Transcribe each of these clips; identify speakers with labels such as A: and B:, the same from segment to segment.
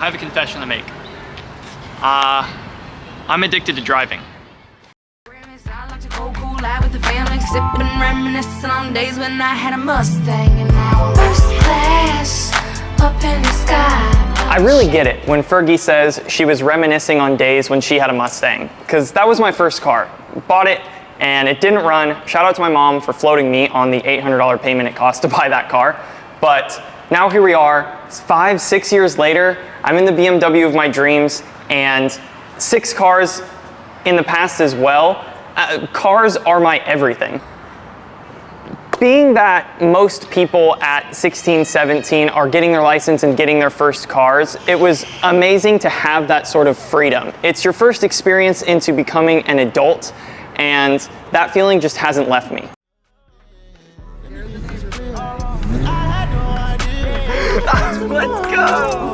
A: I have a confession to make. I'm addicted to driving.
B: Sipping, reminiscing on days when I had a Mustang and now first class up in the sky.
A: I really get it when Fergie says she was reminiscing on days when she had a Mustang, because that was my first car. Bought it and it didn't run. Shout out to my mom for floating me on the $800 payment it cost to buy that car. But now here we are, 5, 6 years later, I'm in the BMW of my dreams, and 6 cars in the past as well. Cars are my everything. Being that most people at 16, 17 are getting their license and getting their first cars, it was amazing to have that sort of freedom. It's your first experience into becoming an adult, and that feeling just hasn't left me. Let's go!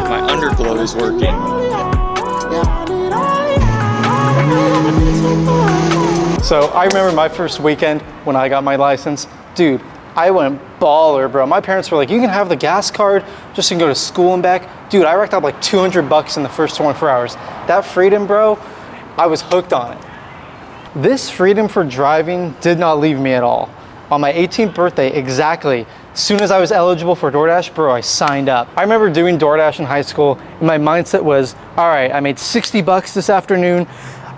A: My underglow is working.
C: So I remember my first weekend when I got my license. Dude, I went baller, bro. My parents were like, you can have the gas card just to go to school and back. Dude, I racked up like 200 bucks in the first 24 hours. That freedom, bro, I was hooked on it. This freedom for driving did not leave me at all. On my 18th birthday, exactly, as soon as I was eligible for DoorDash, bro, I signed up. I remember doing DoorDash in high school, and my mindset was, all right, I made 60 bucks this afternoon.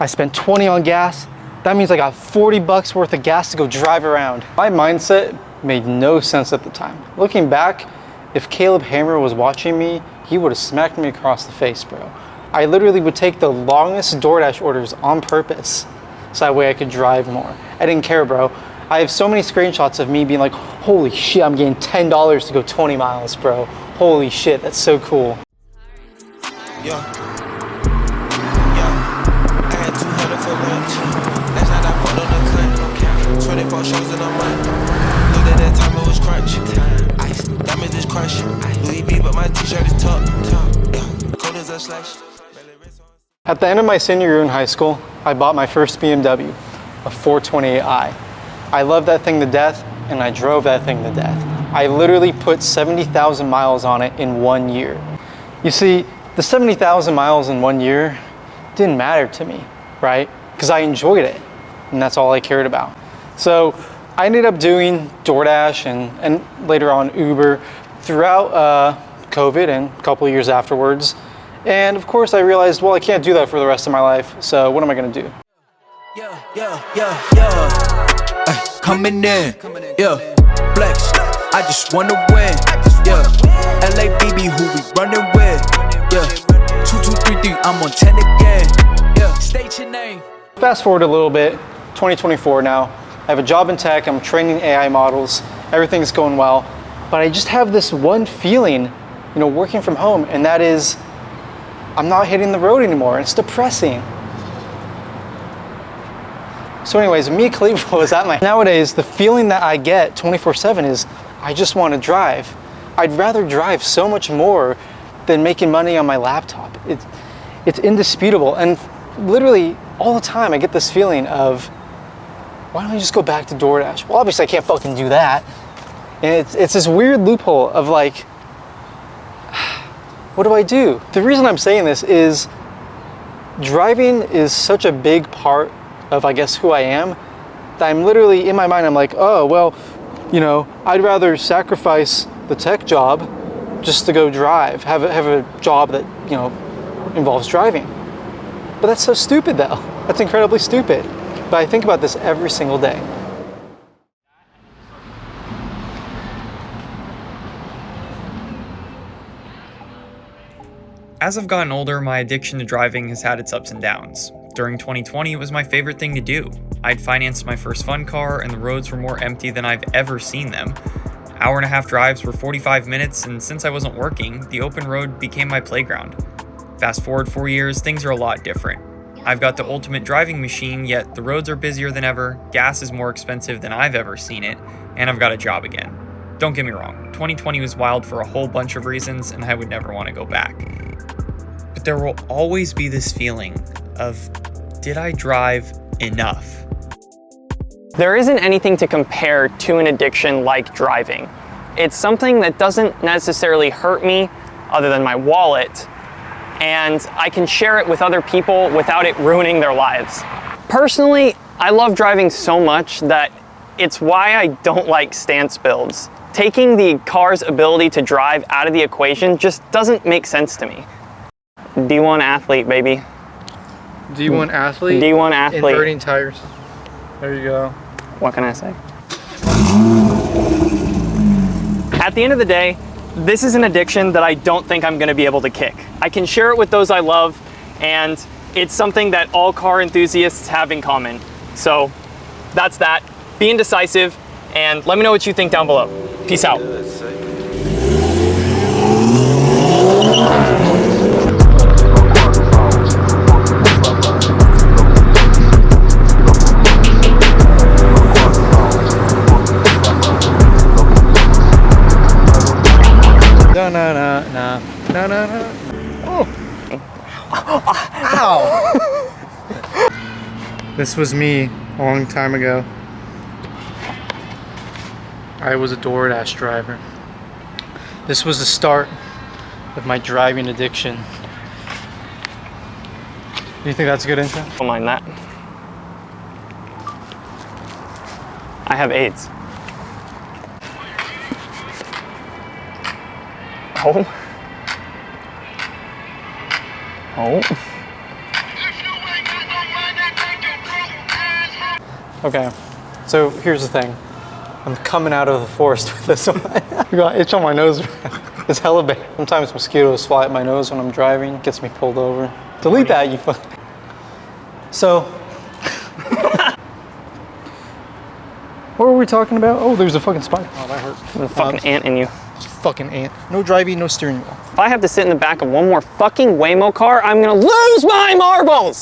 C: I spent 20 on gas. That means I got 40 bucks worth of gas to go drive around. My mindset made no sense at the time. Looking back, if Caleb Hammer was watching me, he would have smacked me across the face, bro. I literally would take the longest DoorDash orders on purpose so that way I could drive more. I didn't care, bro. I have so many screenshots of me being like, holy shit, I'm getting $10 to go 20 miles, bro. Holy shit, that's so cool.
D: Yeah. I had 200 for lunch. Last night I fought on the cunt. 24 shows in a month. Looked at that time, it was crunch. Ice, diamonds is crunch. Louis V, but my t-shirt is tucked. Yeah, cold as a slash.
C: At the end of my senior year in high school, I bought my first BMW, a 428i. I loved that thing to death, and I drove that thing to death. I literally put 70,000 miles on it in 1 year. You see, the 70,000 miles in 1 year didn't matter to me, right? Because I enjoyed it, and that's all I cared about. So I ended up doing DoorDash and later on Uber throughout COVID and a couple of years afterwards. And of course I realized, well, I can't do that for the rest of my life, so what am I gonna do?
D: Coming in, yeah, flex, I just wanna win, yeah, LA BB who we running with, yeah, 2233, I'm on 10 again, yeah, state your name.
C: Fast forward a little bit, 2024 now. I have a job in tech, I'm training AI models, everything's going well, but I just have this one feeling, you know, working from home, and that is, I'm not hitting the road anymore. It's depressing. So anyways, Mia Khalifa was at my... Nowadays, the feeling that I get 24/7 is, I just want to drive. I'd rather drive so much more than making money on my laptop. It's indisputable. And literally, all the time, I get this feeling of, why don't I just go back to DoorDash? Well, obviously, I can't fucking do that. And it's this weird loophole of like, what do I do? The reason I'm saying this is, driving is such a big part of, I guess, who I am, that I'm literally, in my mind, I'm like, oh, well, you know, I'd rather sacrifice the tech job just to go drive, have a job that, you know, involves driving. But that's so stupid, though. That's incredibly stupid. But I think about this every single day.
A: As I've gotten older, my addiction to driving has had its ups and downs. During 2020, it was my favorite thing to do. I'd financed my first fun car, and the roads were more empty than I've ever seen them. Hour-and-a-half drives were 45 minutes, and since I wasn't working, the open road became my playground. Fast forward 4 years, things are a lot different. I've got the ultimate driving machine, yet the roads are busier than ever, gas is more expensive than I've ever seen it, and I've got a job again. Don't get me wrong, 2020 was wild for a whole bunch of reasons, and I would never want to go back. But there will always be this feeling of, did I drive enough? There isn't anything to compare to an addiction like driving. It's something that doesn't necessarily hurt me, other than my wallet, and I can share it with other people without it ruining their lives. Personally, I love driving so much that it's why I don't like stance builds. Taking the car's ability to drive out of the equation just doesn't make sense to me. D1 athlete, baby.
C: D1 athlete.
A: D1 athlete.
C: Inverting tires. There you go.
A: What can I say? At the end of the day, this is an addiction that I don't think I'm gonna be able to kick. I can share it with those I love, and it's something that all car enthusiasts have in common. So that's that. Be indecisive, and let me know what you think down below. Peace out.
C: No. Oh. Ow. This was me a long time ago. I was a DoorDash driver. This was the start of my driving addiction. Do you think that's a good intro?
A: Don't mind that. I have AIDS. Oh. Oh.
C: Okay, so here's the thing. I'm coming out of the forest with this one. I got itch on my nose. It's hella bad. Sometimes mosquitoes fly at my nose when I'm driving. It gets me pulled over. Delete that, you fuck. So, what were we talking about? Oh, there's a fucking spider. Oh, that hurt.
A: There's a fucking ant in you.
C: Fucking ant. No driving, no steering wheel.
A: If I have to sit in the back of one more fucking Waymo car, I'm gonna lose my marbles!